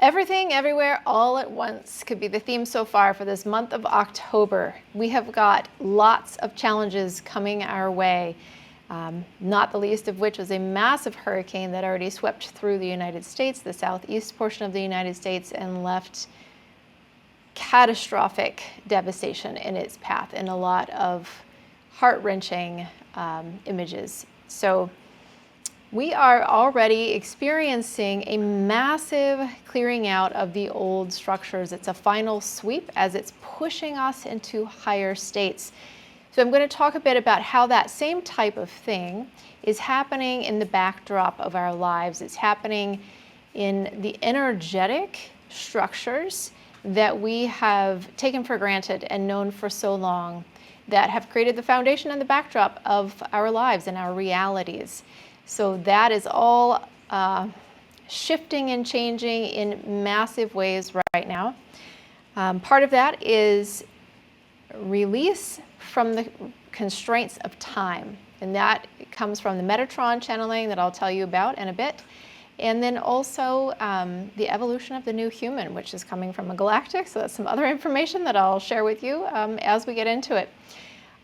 Everything, everywhere, all at once could be the theme so far for this month of October. We have got lots of challenges coming our way, not the least of which was a massive hurricane that already swept through the United States, the southeast portion of the United States, and left catastrophic devastation in its path and a lot of heart-wrenching images. So we are already experiencing a massive clearing out of the old structures. It's a final sweep as it's pushing us into higher states. So I'm going to talk a bit about how that same type of thing is happening in the backdrop of our lives. It's happening in the energetic structures that we have taken for granted and known for so long that have created the foundation and the backdrop of our lives and our realities. So that is all shifting and changing in massive ways right now. Part of that is release from the constraints of time, and that comes from the Metatron channeling that I'll tell you about in a bit. And then also the evolution of the new human, which is coming from a galactic. So that's some other information that I'll share with you as we get into it.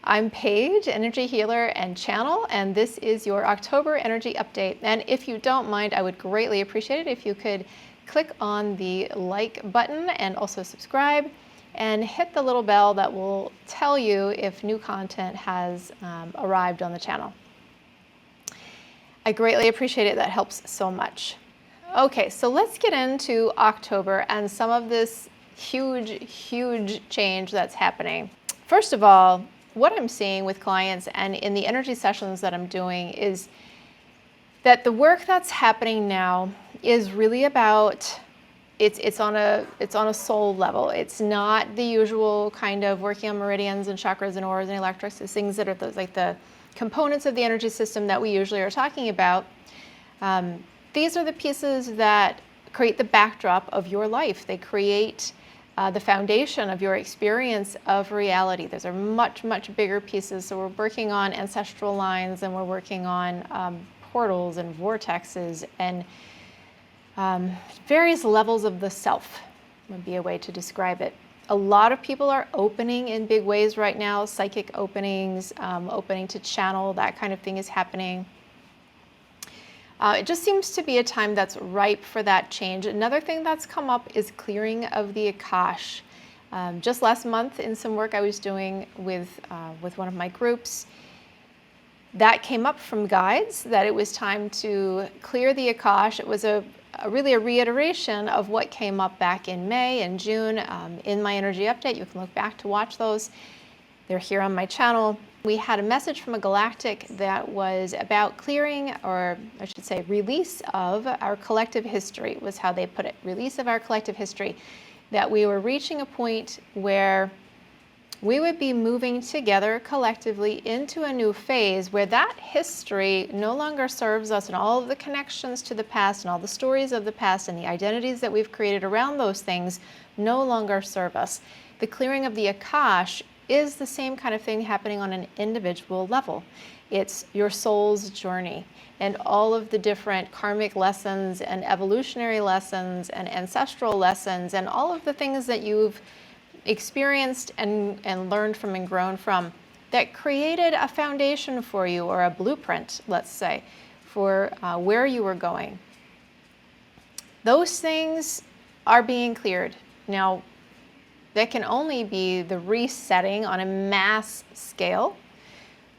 I'm Paige, energy healer and channel, and this is your October energy update. And if you don't mind, I would greatly appreciate it if you could click on the like button and also subscribe and hit the little bell that will tell you if new content has arrived on the channel. I greatly appreciate it. That helps so much. Okay, so let's get into October and some of this huge change that's happening. First of all, what I'm seeing with clients and in the energy sessions that I'm doing is that the work that's happening now is really about it's on a soul level. It's not the usual kind of working on meridians and chakras and auras and electrics, the things that are like the components of the energy system that we usually are talking about. These are the pieces that create the backdrop of your life. They create the foundation of your experience of reality. Those are much bigger pieces. So we're working on ancestral lines, and we're working on portals and vortexes and various levels of the self would be a way to describe it. A lot of people are opening in big ways right now, psychic openings, opening to channel, that kind of thing is happening. It just seems to be a time that's ripe for that change. Another thing that's come up is clearing of the Akash. Just last month in some work I was doing with one of my groups, that came up from guides that it was time to clear the Akash. It was really a reiteration of what came up back in May and June in my energy update. You can look back to watch those. They're here on my channel. We had a message from a galactic that was about clearing, or I should say release of our collective history, was how they put it. Release of our collective history. That we were reaching a point where we would be moving together collectively into a new phase where that history no longer serves us, and all of the connections to the past and all the stories of the past and the identities that we've created around those things no longer serve us. The clearing of the Akash is the same kind of thing happening on an individual level. It's your soul's journey and all of the different karmic lessons and evolutionary lessons and ancestral lessons and all of the things that you've experienced and learned from and grown from that created a foundation for you, or a blueprint, let's say, for where you were going. Those things are being cleared. Now, that can only be the resetting on a mass scale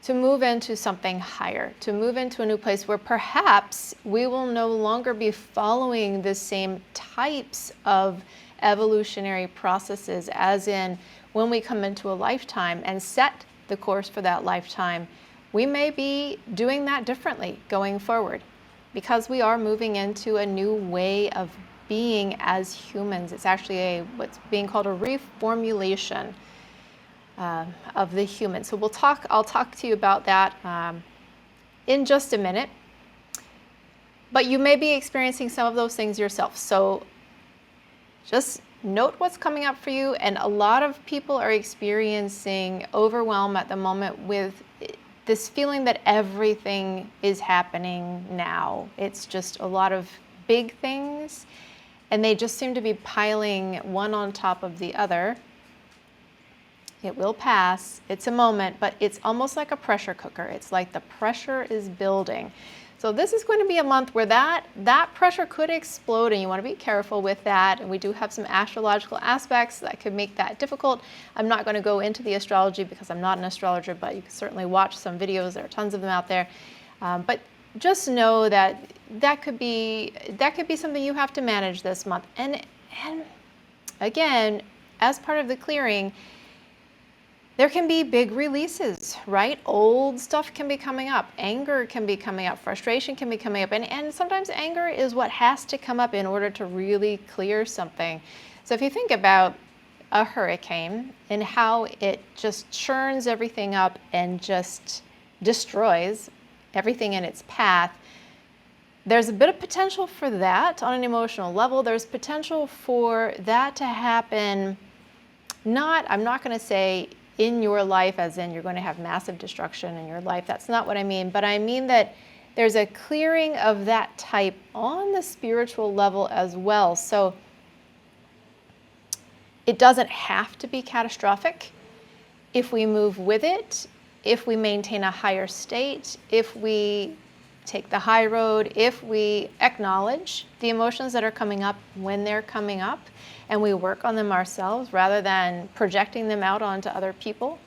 to move into something higher, to move into a new place where perhaps we will no longer be following the same types of evolutionary processes, as in when we come into a lifetime and set the course for that lifetime, we may be doing that differently going forward because we are moving into a new way of being as humans. It's actually what's being called a reformulation of the human. So I'll talk to you about that in just a minute. But you may be experiencing some of those things yourself. So just note what's coming up for you. And a lot of people are experiencing overwhelm at the moment with this feeling that everything is happening now. It's just a lot of big things and they just seem to be piling one on top of the other. It will pass. It's a moment, but it's almost like a pressure cooker. It's like the pressure is building. So this is going to be a month where that pressure could explode, and you want to be careful with that. And we do have some astrological aspects that could make that difficult. I'm not going to go into the astrology because I'm not an astrologer, but you can certainly watch some videos. There are tons of them out there. But just know that that could be something you have to manage this month. And again, as part of the clearing, there can be big releases, right? Old stuff can be coming up. Anger can be coming up. Frustration can be coming up. And sometimes anger is what has to come up in order to really clear something. So if you think about a hurricane and how it just churns everything up and just destroys everything in its path, there's a bit of potential for that on an emotional level. There's potential for that to happen. I'm not going to say in your life as in you're going to have massive destruction in your life. That's not what I mean. But I mean that there's a clearing of that type on the spiritual level as well. So it doesn't have to be catastrophic if we move with it, if we maintain a higher state, if we take the high road, if we acknowledge the emotions that are coming up when they're coming up, and we work on them ourselves rather than projecting them out onto other people.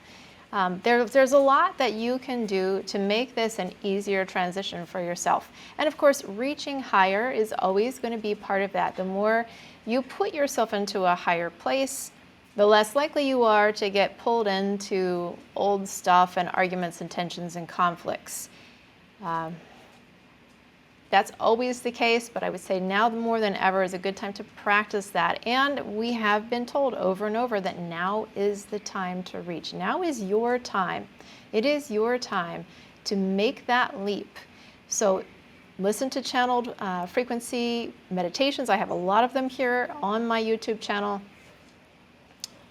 There's a lot that you can do to make this an easier transition for yourself. And of course, reaching higher is always going to be part of that. The more you put yourself into a higher place, the less likely you are to get pulled into old stuff and arguments and tensions and conflicts. That's always the case, but I would say now more than ever is a good time to practice that. And we have been told over and over that now is the time to reach. Now is your time. It is your time to make that leap. So listen to channeled frequency meditations. I have a lot of them here on my YouTube channel.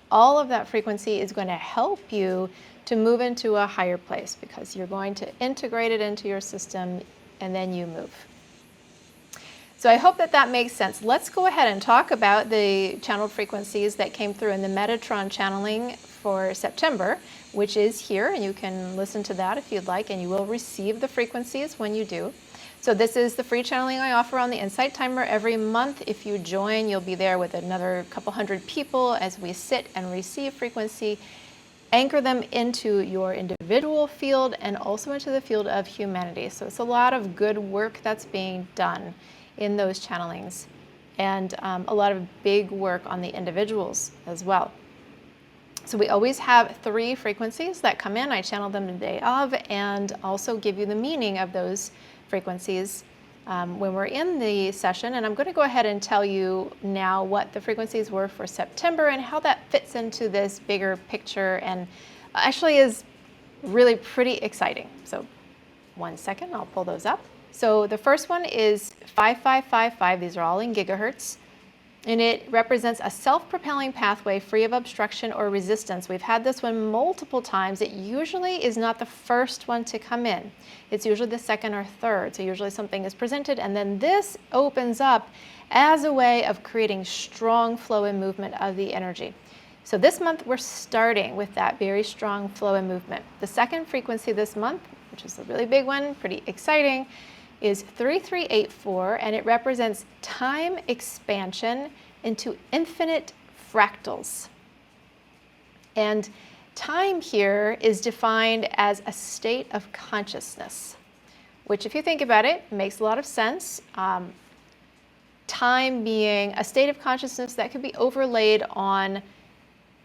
All of that frequency is going to help you to move into a higher place because you're going to integrate it into your system and then you move. So I hope that makes sense. Let's go ahead and talk about the channeled frequencies that came through in the Metatron channeling for September, which is here, and you can listen to that if you'd like, and you will receive the frequencies when you do. So this is the free channeling I offer on the Insight Timer every month. If you join, you'll be there with another couple hundred people as we sit and receive frequency, anchor them into your individual field and also into the field of humanity. So it's a lot of good work that's being done in those channelings, and a lot of big work on the individuals as well. So we always have 3 frequencies that come in. I channel them the day of and also give you the meaning of those frequencies when we're in the session. And I'm going to go ahead and tell you now what the frequencies were for September and how that fits into this bigger picture and actually is really pretty exciting. So 1 second, I'll pull those up. So the first one is 5555. These are all in gigahertz. And it represents a self-propelling pathway free of obstruction or resistance. We've had this one multiple times. It usually is not the first one to come in. It's usually the second or third. So usually something is presented, and then this opens up as a way of creating strong flow and movement of the energy. So this month, we're starting with that very strong flow and movement. The second frequency this month, which is a really big one, pretty exciting, is 3384, and it represents time expansion into infinite fractals. And time here is defined as a state of consciousness, which if you think about it, makes a lot of sense. Time being a state of consciousness that could be overlaid on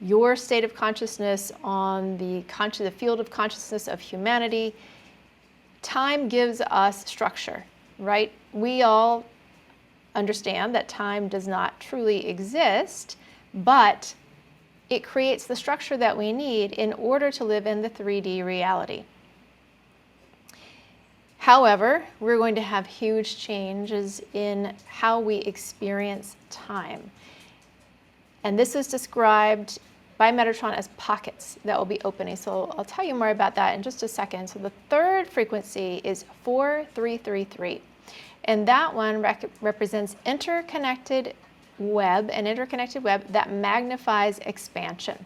your state of consciousness, on the field of consciousness of humanity. Time gives us structure, right? We all understand that time does not truly exist, but it creates the structure that we need in order to live in the 3D reality. However, we're going to have huge changes in how we experience time. And this is described by Metatron as pockets that will be opening. So I'll tell you more about that in just a second. So the third frequency is 4333. And that one represents interconnected web, an interconnected web that magnifies expansion.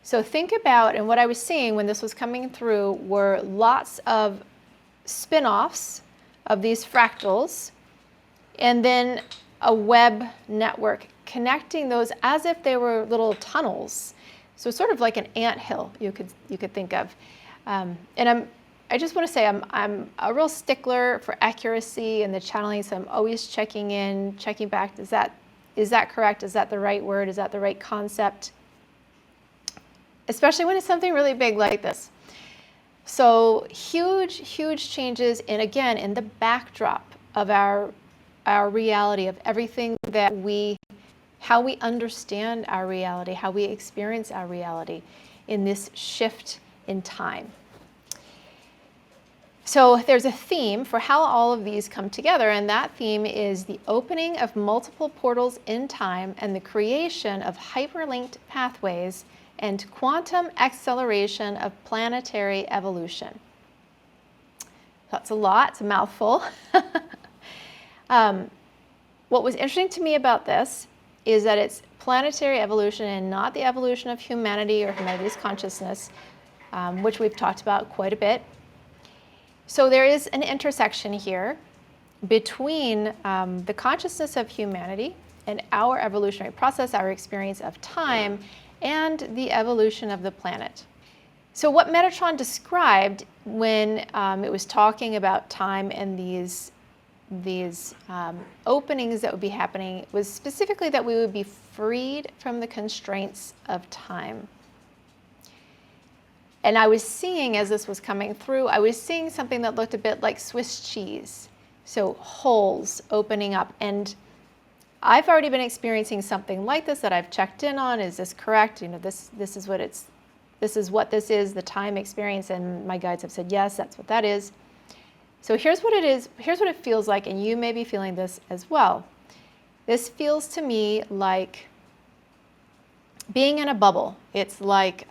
So think about, and what I was seeing when this was coming through were lots of spin-offs of these fractals, and then a web network connecting those as if they were little tunnels. So sort of like an anthill, you could think of. And I just want to say I'm a real stickler for accuracy in the channeling, so I'm always checking in, checking back. Is that correct? Is that the right word? Is that the right concept? Especially when it's something really big like this. So huge changes, and again, in the backdrop of our reality, of everything that how we understand our reality, how we experience our reality in this shift in time. So there's a theme for how all of these come together, and that theme is the opening of multiple portals in time and the creation of hyperlinked pathways and quantum acceleration of planetary evolution. That's a lot, it's a mouthful. What was interesting to me about this is that it's planetary evolution and not the evolution of humanity or humanity's consciousness, which we've talked about quite a bit. So there is an intersection here between the consciousness of humanity and our evolutionary process, our experience of time, and the evolution of the planet. So what Metatron described when it was talking about time and these openings that would be happening was specifically that we would be freed from the constraints of time. And I was seeing, as this was coming through, I was seeing something that looked a bit like Swiss cheese. So holes opening up. And I've already been experiencing something like this that I've checked in on. Is this correct? You know, this is what this is, the time experience. And my guides have said, yes, that's what that is. So here's what it is. Here's what it feels like. And you may be feeling this as well. This feels to me like being in a bubble. It's like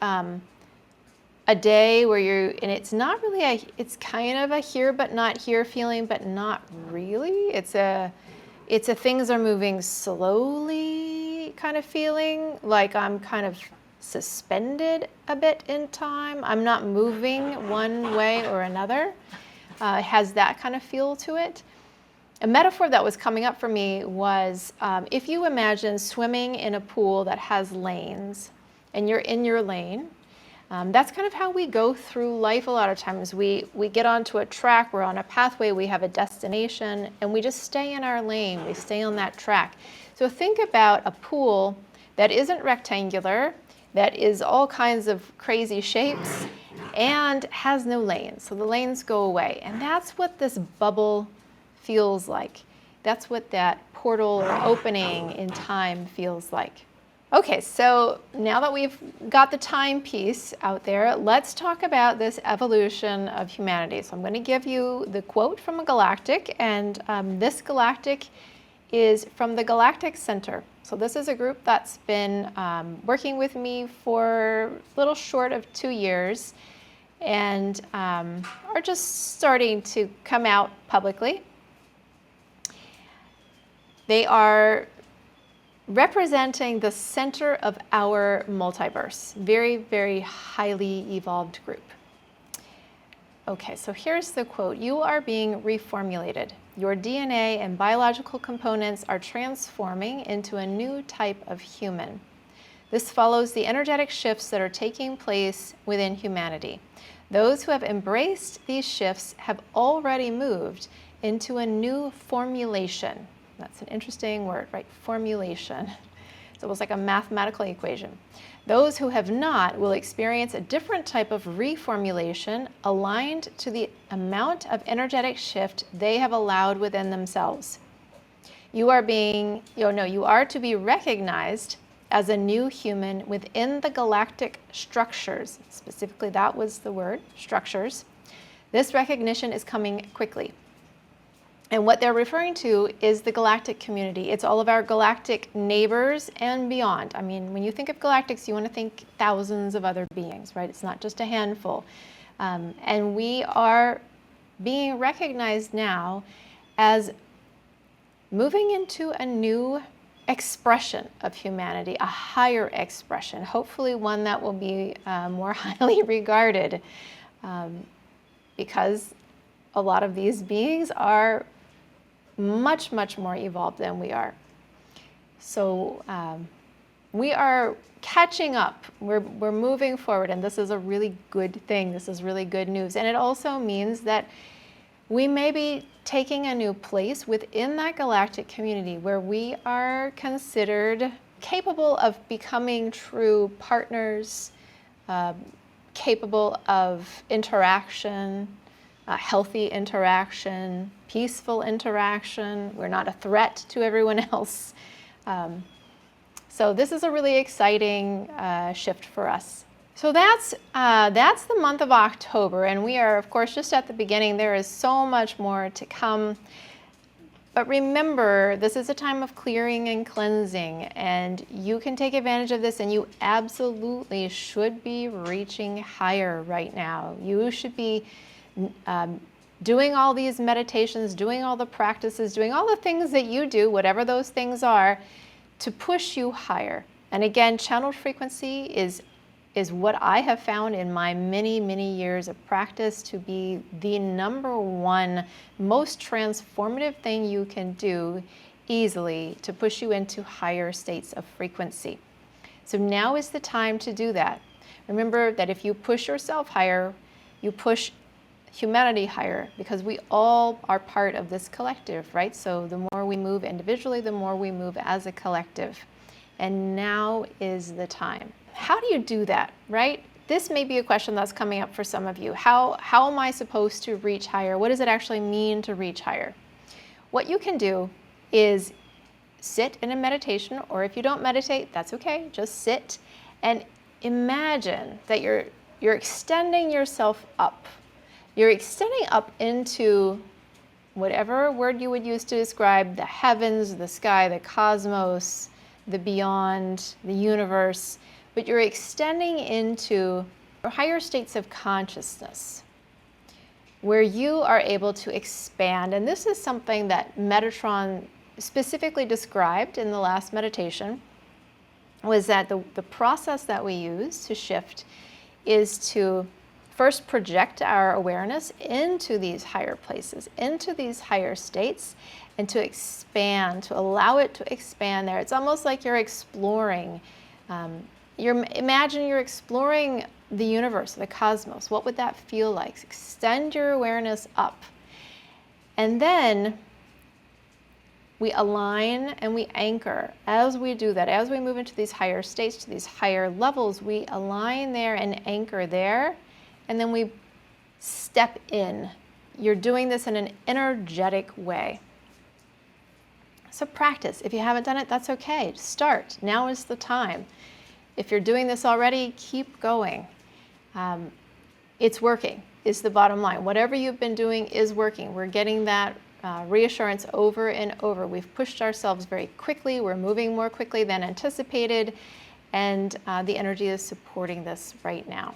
a day where and it's not really it's kind of a here but not here feeling, but not really. It's a things are moving slowly kind of feeling, like I'm kind of suspended a bit in time. I'm not moving one way or another. It has that kind of feel to it. A metaphor that was coming up for me was if you imagine swimming in a pool that has lanes and you're in your lane. That's kind of how we go through life a lot of times. We get onto a track, we're on a pathway, we have a destination, and we just stay in our lane, we stay on that track. So think about a pool that isn't rectangular, that is all kinds of crazy shapes, and has no lanes. So the lanes go away. And that's what this bubble feels like. That's what that portal or opening in time feels like. Okay, so now that we've got the time piece out there, let's talk about this evolution of humanity. So I'm going to give you the quote from a galactic, and this galactic is from the Galactic Center. So this is a group that's been working with me for a little short of 2 years, and are just starting to come out publicly. They are representing the center of our multiverse. Very, very highly evolved group. Okay, so here's the quote. You are being reformulated. Your DNA and biological components are transforming into a new type of human. This follows the energetic shifts that are taking place within humanity. Those who have embraced these shifts have already moved into a new formulation. That's an interesting word, right? Formulation. It's almost like a mathematical equation. Those who have not will experience a different type of reformulation aligned to the amount of energetic shift they have allowed within themselves. You are to be recognized as a new human within the galactic structures. Specifically, that was the word, structures. This recognition is coming quickly. And what they're referring to is the galactic community. It's all of our galactic neighbors and beyond. I mean, when you think of galactics, you want to think thousands of other beings, right? It's not just a handful. And we are being recognized now as moving into a new expression of humanity, a higher expression, hopefully one that will be more highly regarded, because a lot of these beings are much, much more evolved than we are. So we are catching up. We're moving forward, and this is a really good thing. This is really good news. And it also means that we may be taking a new place within that galactic community where we are considered capable of becoming true partners, capable of interaction, healthy interaction, peaceful interaction. We're not a threat to everyone else. So this is a really exciting shift for us. So that's the month of October, and we are, of course, just at the beginning. There is so much more to come. But remember, this is a time of clearing and cleansing, and you can take advantage of this, and you absolutely should be reaching higher right now. You should be doing all these meditations, doing all the practices, doing all the things that you do, whatever those things are, to push you higher. And again, channeled frequency is what I have found in my many, many years of practice to be the number one most transformative thing you can do easily to push you into higher states of frequency. So now is the time to do that. Remember that if you push yourself higher, you push humanity higher, because we all are part of this collective, right? So the more we move individually, the more we move as a collective. And now is the time. How do you do that, right? This may be a question that's coming up for some of you. How am I supposed to reach higher? What does it actually mean to reach higher? What you can do is sit in a meditation, or if you don't meditate, that's okay. Just sit and imagine that you're extending yourself up. You're extending up into whatever word you would use to describe the heavens, the sky, the cosmos, the beyond, the universe, but you're extending into higher states of consciousness where you are able to expand. And this is something that Metatron specifically described in the last meditation, was that the process that we use to shift is to first project our awareness into these higher places, into these higher states, and to expand, to allow it to expand there. It's almost like you're exploring. Imagine you're exploring the universe, the cosmos. What would that feel like? Extend your awareness up. And then we align and we anchor. As we do that, as we move into these higher states, to these higher levels, we align there and anchor there. And then we step in. You're doing this in an energetic way. So practice. If you haven't done it, that's okay. Start. Now is the time. If you're doing this already, keep going. It's working, is the bottom line. Whatever you've been doing is working. We're getting that reassurance over and over. We've pushed ourselves very quickly. We're moving more quickly than anticipated. And the energy is supporting this right now.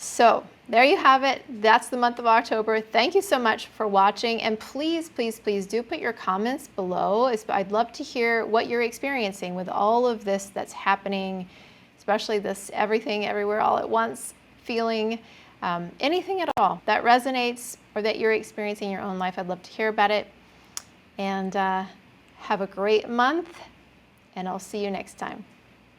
So there you have it. That's the month of October. Thank you so much for watching. And please, please, please do put your comments below. I'd love to hear what you're experiencing with all of this that's happening, especially this everything, everywhere, all at once feeling. Anything at all that resonates or that you're experiencing in your own life, I'd love to hear about it. And have a great month, and I'll see you next time.